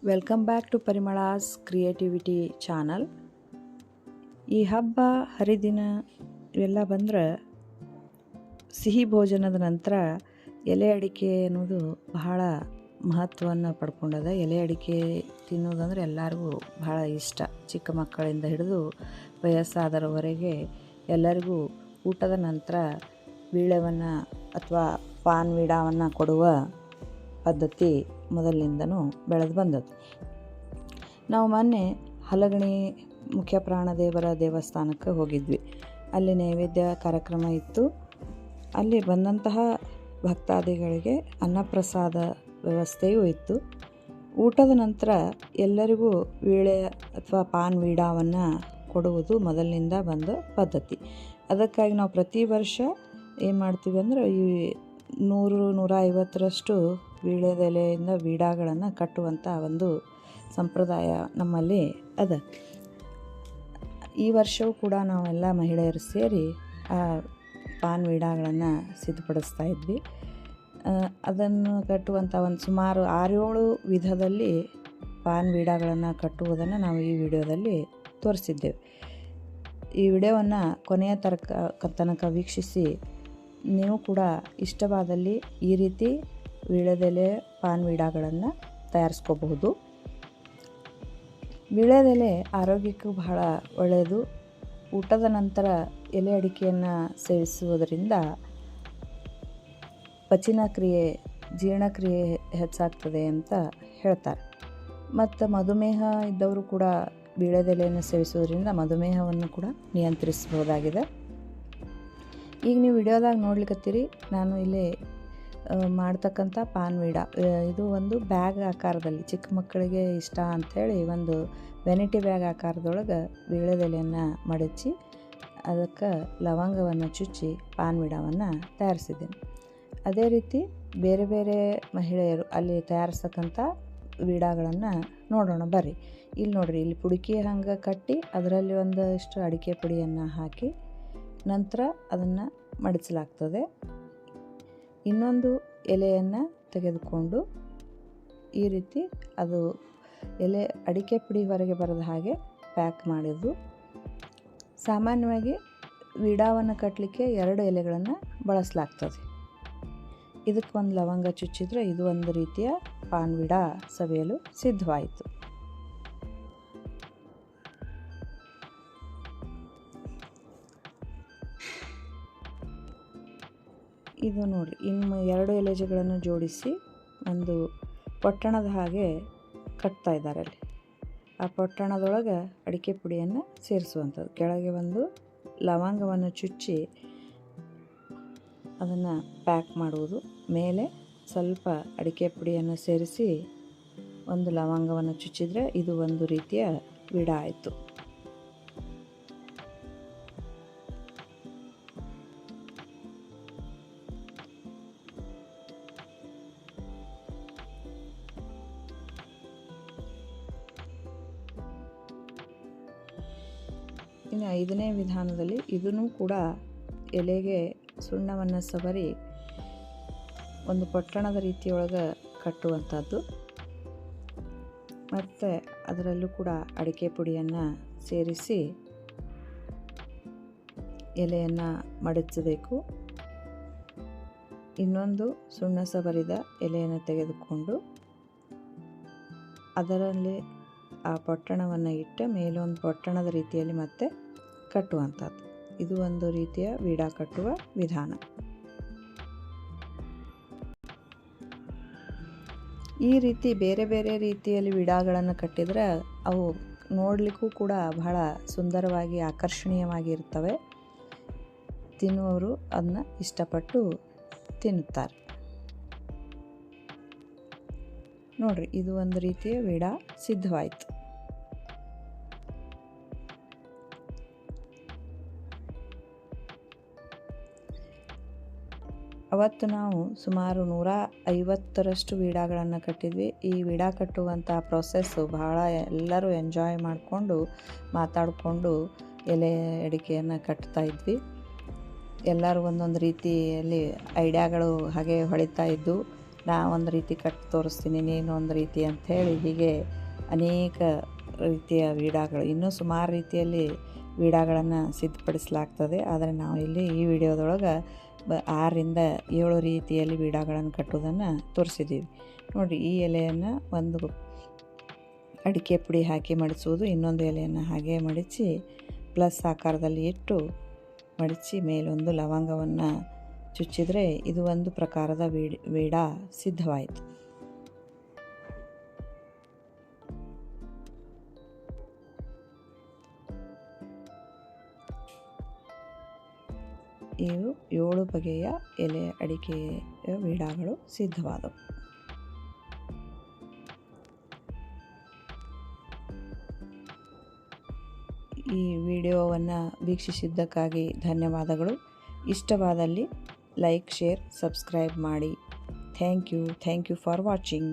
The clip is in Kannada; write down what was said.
Welcome back to Parimala's creativity channel. ಈ ಹಬ್ಬ ಹರಿದಿನ ಇವೆಲ್ಲ ಬಂದ್ರೆ ಸಿಹಿ ಭೋಜನದ ನಂತರ ಎಲೆ ಅಡಿಕೆ ಅನ್ನೋದು ಬಹಳ ಮಹತ್ವವನ್ನು ಪಡ್ಕೊಂಡದ. ಎಲೆ ಅಡಿಕೆ ತಿನ್ನೋದಂದ್ರೆ ಎಲ್ಲರಿಗೂ ಬಹಳ ಇಷ್ಟ. ಚಿಕ್ಕ ಮಕ್ಕಳಿಂದ ಹಿಡಿದು ವಯಸ್ಸಾದರವರೆಗೆ ಎಲ್ಲರಿಗೂ ಊಟದ ನಂತರ ವೀಳ್ಯವನ್ನು ಅಥವಾ ಪಾನ್ ವೀಡಾವನ್ನು ಕೊಡುವ ಪದ್ಧತಿ ಮೊದಲಿನಿಂದನೂ ಬೆಳೆದು ಬಂದದ್ದು. ನಾವು ಮೊನ್ನೆ ಹಲಗಣಿ ಮುಖ್ಯ ಪ್ರಾಣದೇವರ ದೇವಸ್ಥಾನಕ್ಕೆ ಹೋಗಿದ್ವಿ. ಅಲ್ಲಿ ನೈವೇದ್ಯ ಕಾರ್ಯಕ್ರಮ ಇತ್ತು. ಅಲ್ಲಿ ಬಂದಂತಹ ಭಕ್ತಾದಿಗಳಿಗೆ ಅನ್ನಪ್ರಸಾದ ವ್ಯವಸ್ಥೆಯೂ ಇತ್ತು. ಊಟದ ನಂತರ ಎಲ್ಲರಿಗೂ ವೀಳ್ಯ ಅಥವಾ ಪಾನ್ ವೀಡಾವನ್ನು ಕೊಡುವುದು ಮೊದಲಿನಿಂದ ಬಂದ ಪದ್ಧತಿ. ಅದಕ್ಕಾಗಿ ನಾವು ಪ್ರತಿ ವರ್ಷ ಏನು ಮಾಡ್ತೀವಿ ಅಂದರೆ ಈ 100-150ರಷ್ಟು ವೀಳ್ಯದೆಲೆಯಿಂದ ವೀಡಾಗಳನ್ನು ಕಟ್ಟುವಂಥ ಒಂದು ಸಂಪ್ರದಾಯ ನಮ್ಮಲ್ಲಿ ಅದ. ಈ ವರ್ಷವೂ ಕೂಡ ನಾವೆಲ್ಲ ಮಹಿಳೆಯರು ಸೇರಿ ಆ ಪಾನ್ ವೀಡಾಗಳನ್ನು ಸಿದ್ಧಪಡಿಸ್ತಾ ಇದ್ವಿ. ಅದನ್ನು ಕಟ್ಟುವಂಥ ಒಂದು ಸುಮಾರು 6-7 ವಿಧದಲ್ಲಿ ಪಾನ್ ವೀಡಾಗಳನ್ನು ಕಟ್ಟುವುದನ್ನು ನಾವು ಈ ವಿಡಿಯೋದಲ್ಲಿ ತೋರಿಸಿದ್ದೇವೆ. ಈ ವಿಡಿಯೋವನ್ನು ಕೊನೆಯ ತನಕ ವೀಕ್ಷಿಸಿ ನೀವು ಕೂಡ ಇಷ್ಟವಾದಲ್ಲಿ ಈ ರೀತಿ ವೀಳ್ಯದೆಲೆ ಪಾನ್ ವೀಡಾಗಳನ್ನು ತಯಾರಿಸ್ಕೋಬಹುದು. ವೀಳ್ಯದೆಲೆ ಆರೋಗ್ಯಕ್ಕೂ ಬಹಳ ಒಳ್ಳೆಯದು. ಊಟದ ನಂತರ ಎಲೆ ಅಡಿಕೆಯನ್ನು ಸೇವಿಸುವುದರಿಂದ ಪಚನ ಕ್ರಿಯೆ, ಜೀರ್ಣಕ್ರಿಯೆ ಹೆಚ್ಚಾಗ್ತದೆ ಅಂತ ಹೇಳ್ತಾರೆ. ಮತ್ತು ಮಧುಮೇಹ ಇದ್ದವರು ಕೂಡ ವೀಳ್ಯದೆಲೆಯನ್ನು ಸೇವಿಸುವುದರಿಂದ ಮಧುಮೇಹವನ್ನು ಕೂಡ ನಿಯಂತ್ರಿಸಬಹುದಾಗಿದೆ. ಈಗ ನೀವು ವಿಡಿಯೋದಾಗ ನೋಡ್ಲಿಕ್ಕತ್ತೀರಿ, ನಾನು ಇಲ್ಲಿ ಮಾಡ್ತಕ್ಕಂಥ ಪಾನ್ ವೀಡಾ. ಇದು ಒಂದು ಬ್ಯಾಗ್ ಆಕಾರದಲ್ಲಿ, ಚಿಕ್ಕ ಮಕ್ಕಳಿಗೆ ಇಷ್ಟ ಅಂಥೇಳಿ ಒಂದು ವೆನಿಟಿ ಬ್ಯಾಗ್ ಆಕಾರದೊಳಗೆ ವೀಳ್ಯದೆಲೆಯನ್ನು ಮಡಚಿ ಅದಕ್ಕೆ ಲವಂಗವನ್ನು ಚುಚ್ಚಿ ಪಾನ್ ವೀಡಾವನ್ನು ತಯಾರಿಸಿದ್ದೀನಿ. ಅದೇ ರೀತಿ ಬೇರೆ ಬೇರೆ ಮಹಿಳೆಯರು ಅಲ್ಲಿ ತಯಾರಿಸ್ತಕ್ಕಂಥ ವೀಡಾಗಳನ್ನು ನೋಡೋಣ ಬರ್ರಿ. ಇಲ್ಲಿ ನೋಡಿರಿ, ಇಲ್ಲಿ ಪುಡುಕಿ ಹಂಗೆ ಕಟ್ಟಿ ಅದರಲ್ಲಿ ಒಂದಷ್ಟು ಅಡಿಕೆ ಪುಡಿಯನ್ನು ಹಾಕಿ ನಂತರ ಅದನ್ನು ಮಡಿಸಲಾಗ್ತದೆ. ಇನ್ನೊಂದು ಎಲೆಯನ್ನು ತೆಗೆದುಕೊಂಡು ಈ ರೀತಿ ಅದು ಎಲೆ ಅಡಿಕೆ ಪುಡಿ ಹೊರಗೆ ಬರದ ಹಾಗೆ ಪ್ಯಾಕ್ ಮಾಡಿದ್ದು. ಸಾಮಾನ್ಯವಾಗಿ ವೀಡಾವನ್ನು ಕಟ್ಟಲಿಕ್ಕೆ 2 ಎಲೆಗಳನ್ನು ಬಳಸಲಾಗ್ತದೆ. ಇದಕ್ಕೆ ಒಂದು ಲವಂಗ ಚುಚ್ಚಿದ್ರೆ ಇದು ಒಂದು ರೀತಿಯ ಪಾನ್ ವೀಡಾ ಸವಿಯಲು ಸಿದ್ಧವಾಯಿತು. ಇದು ನೋಡಿರಿ, ಇನ್ನು 2 ಎಲೆಗಳನ್ನು ಜೋಡಿಸಿ ಒಂದು ಪೊಟ್ಟಣದ ಹಾಗೆ ಕಟ್ತಾ ಇದ್ದಾರೆ. ಅಲ್ಲಿ ಆ ಪೊಟ್ಟಣದೊಳಗೆ ಅಡಿಕೆ ಪುಡಿಯನ್ನು ಸೇರಿಸುವಂಥದ್ದು. ಕೆಳಗೆ ಒಂದು ಲವಂಗವನ್ನು ಚುಚ್ಚಿ ಅದನ್ನು ಪ್ಯಾಕ್ ಮಾಡುವುದು. ಮೇಲೆ ಸ್ವಲ್ಪ ಅಡಿಕೆ ಪುಡಿಯನ್ನು ಸೇರಿಸಿ ಒಂದು ಲವಂಗವನ್ನು ಚುಚ್ಚಿದರೆ ಇದು ಒಂದು ರೀತಿಯ ವೀಡಾ ಆಯಿತು. ಇನ್ನು 5ನೇ ವಿಧಾನದಲ್ಲಿ ಇದನ್ನು ಕೂಡ ಎಲೆಗೆ ಸುಣ್ಣವನ್ನು ಸವರಿ ಒಂದು ಪೊಟ್ಟಣದ ರೀತಿಯೊಳಗೆ ಕಟ್ಟುವಂಥದ್ದು. ಮತ್ತು ಅದರಲ್ಲೂ ಕೂಡ ಅಡಿಕೆ ಪುಡಿಯನ್ನು ಸೇರಿಸಿ ಎಲೆಯನ್ನು ಮಡಚಬೇಕು. ಇನ್ನೊಂದು ಸುಣ್ಣ ಸವರಿದ ಎಲೆಯನ್ನು ತೆಗೆದುಕೊಂಡು ಅದರಲ್ಲಿ ಆ ಪೊಟ್ಟಣವನ್ನು ಇಟ್ಟು ಮೇಲೊಂದು ಪೊಟ್ಟಣದ ರೀತಿಯಲ್ಲಿ ಮತ್ತೆ ಕಟ್ಟುವಂಥದ್ದು. ಇದು ಒಂದು ರೀತಿಯ ವೀಡಾ ಕಟ್ಟುವ ವಿಧಾನ. ಈ ರೀತಿ ಬೇರೆ ಬೇರೆ ರೀತಿಯಲ್ಲಿ ವೀಡಾಗಳನ್ನು ಕಟ್ಟಿದರೆ ಅವು ನೋಡಲಿಕ್ಕೂ ಕೂಡ ಬಹಳ ಸುಂದರವಾಗಿ ಆಕರ್ಷಣೀಯವಾಗಿ ಇರ್ತವೆ. ತಿನ್ನುವವರು ಅದನ್ನ ಇಷ್ಟಪಟ್ಟು ತಿನ್ನುತ್ತಾರೆ. ನೋಡ್ರಿ, ಇದು ಒಂದು ರೀತಿಯ ವೀಡಾ ಸಿದ್ಧವಾಯಿತು. ಅವತ್ತು ನಾವು ಸುಮಾರು 150ರಷ್ಟು ವೀಡಾಗಳನ್ನು ಕಟ್ಟಿದ್ವಿ. ಈ ವೀಡಾ ಕಟ್ಟುವಂಥ ಪ್ರೊಸೆಸ್ಸು ಬಹಳ ಎಲ್ಲರೂ ಎಂಜಾಯ್ ಮಾಡಿಕೊಂಡು ಮಾತಾಡಿಕೊಂಡು ಎಲೆ ಅಡಿಕೆಯನ್ನು ಕಟ್ತಾ ಇದ್ವಿ. ಎಲ್ಲರೂ ಒಂದೊಂದು ರೀತಿಯಲ್ಲಿ ಐಡಿಯಾಗಳು ಹಾಗೆ ಹೊಳಿತಾ ಇದ್ದು. ನಾ ಒಂದು ರೀತಿ ಕಟ್ ತೋರಿಸ್ತೀನಿ, ನೀನು ಒಂದು ರೀತಿ ಅಂಥೇಳಿ ಹೀಗೆ ಅನೇಕ ರೀತಿಯ ವೀಡಾಗಳು, ಇನ್ನೂ ಸುಮಾರು ರೀತಿಯಲ್ಲಿ ವೀಡಾಗಳನ್ನು ಸಿದ್ಧಪಡಿಸಲಾಗ್ತದೆ. ಆದರೆ ನಾವು ಇಲ್ಲಿ ಈ ವಿಡಿಯೋದೊಳಗೆ 6ರಿಂದ 7 ರೀತಿಯಲ್ಲಿ ವೀಡಾಗಳನ್ನು ಕಟ್ಟೋದನ್ನು ತೋರಿಸಿದ್ದೀವಿ. ನೋಡಿ, ಈ ಎಲೆಯನ್ನು ಒಂದು ಅಡಿಕೆ ಪುಡಿ ಹಾಕಿ ಮಡಿಸುವುದು, ಇನ್ನೊಂದು ಎಲೆಯನ್ನು ಹಾಗೆ ಮಡಿಸಿ ಪ್ಲಸ್ ಆಕಾರದಲ್ಲಿ ಇಟ್ಟು ಮಡಿಸಿ ಮೇಲೊಂದು ಲವಂಗವನ್ನು ಚುಚ್ಚಿದರೆ ಇದು ಒಂದು ಪ್ರಕಾರದ ವೀಡಾ ಸಿದ್ಧವಾಯಿತು. ಇವು 7 ಬಗೆಯ ಎಲೆ ಅಡಿಕೆಯ ವೀಡಾಗಳು ಸಿದ್ಧವಾದವು. ಈ ವಿಡಿಯೋವನ್ನು ವೀಕ್ಷಿಸಿದ್ದಕ್ಕಾಗಿ ಧನ್ಯವಾದಗಳು. ಇಷ್ಟವಾದಲ್ಲಿ ಲೈಕ್, ಶೇರ್, ಸಬ್ಸ್ಕ್ರೈಬ್ ಮಾಡಿ. Thank you for watching.